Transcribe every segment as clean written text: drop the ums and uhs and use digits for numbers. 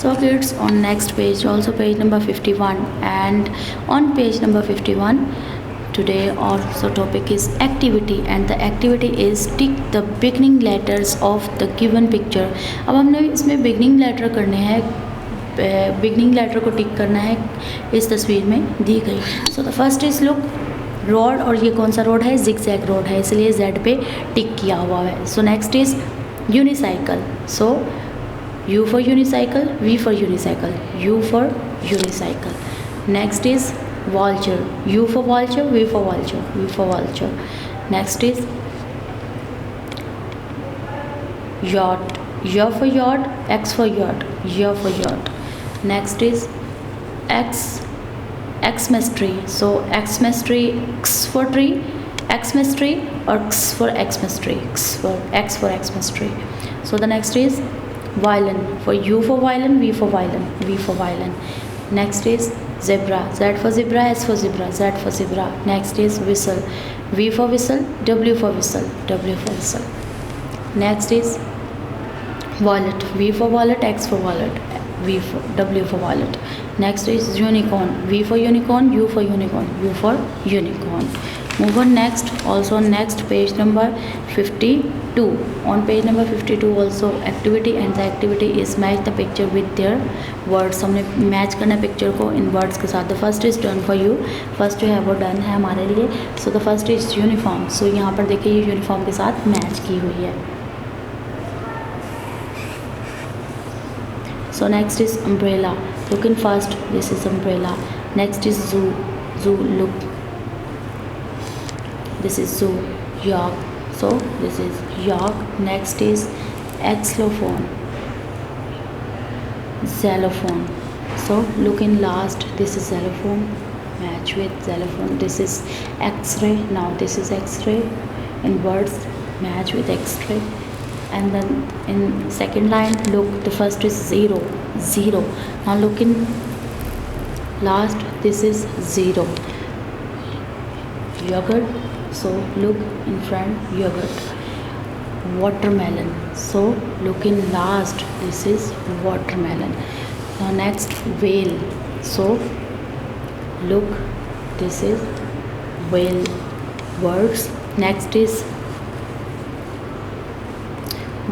So kids, on next page, also page number 51, and on page number 51 today also topic is activity, and the activity is tick the beginning letters of the given picture. अब हमने इसमें beginning letter करने हैं, beginning letter को टिक करना है इस तस्वीर में दी गई। सो the first is look road, और ये कौन सा रोड है, जिगजैग रोड है, इसलिए जेड पे टिक किया हुआ है। So next is unicycle, so U for unicycle, V for unicycle, U for unicycle. Next is vulture, U for vulture, V for vulture, V for vulture. Next is yacht, y for yacht, x for yacht, y for yacht. Next is xmas tree, so xmas tree, x for tree, xmas tree, or x for xmas tree, x for xmas tree. So the next is violin, for u for violin, v for violin, v for violin. Next is zebra, z for zebra, s for zebra, z for zebra. Next is whistle, v for whistle, w for whistle, w for whistle. Next is wallet, v for wallet, x for wallet, w for wallet. Next is unicorn, v for unicorn, u for unicorn, u for unicorn. Move on next, also next page number 52. On page number 52 also activity, and the activity is match the picture with their words. हमने match करना है picture को इन words के साथ। The first is done for you, first जो है वो डन है हमारे लिए। So the first is uniform, सो यहाँ पर देखिए ये यूनिफॉर्म के साथ मैच की हुई है। So next is umbrella, look in first, this is umbrella. Next is zoo, zoo, look, this is zoo. York, so this is York. Next is xylophone, xylophone, so look in last, this is xylophone, match with xylophone. This is x-ray, now this is x-ray in words, match with x-ray. And then in second line, look, the first is zero, zero. Now look in last, this is zero. Yogurt, so look in front, yogurt. Watermelon, so look in last, this is watermelon. Now next, whale, so look, this is whale words. Next is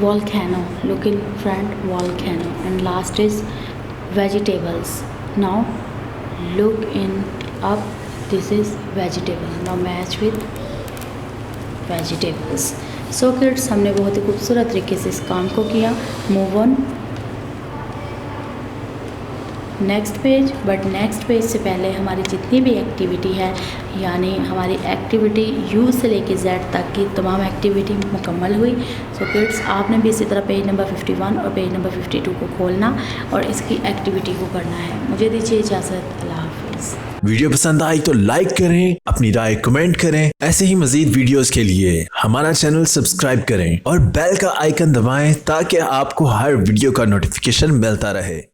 volcano, look in front, volcano. And last is vegetables, now look in up, this is vegetable. Now match with vegetables. So kids, हमने बहुत ही खूबसूरत तरीके से इस काम को किया। Move on next page, but next page से पहले हमारी जितनी भी एक्टिविटी है, यानी हमारी एक्टिविटी यू से लेके जेड तक की तमाम एक्टिविटी मुकम्मल हुई। सो किड्स, आपने भी इसी तरह पेज नंबर 51 और पेज नंबर 52 को खोलना और इसकी एक्टिविटी को करना है। मुझे दीजिए इजाज़त, अल्लाह हाफिज़। वीडियो पसंद आई तो लाइक करें, अपनी राय कमेंट करें। ऐसे ही मजीद वीडियोस के लिए हमारा चैनल सब्सक्राइब करें और बेल का आइकन दबाएं ताकि आपको हर वीडियो का नोटिफिकेशन मिलता रहे।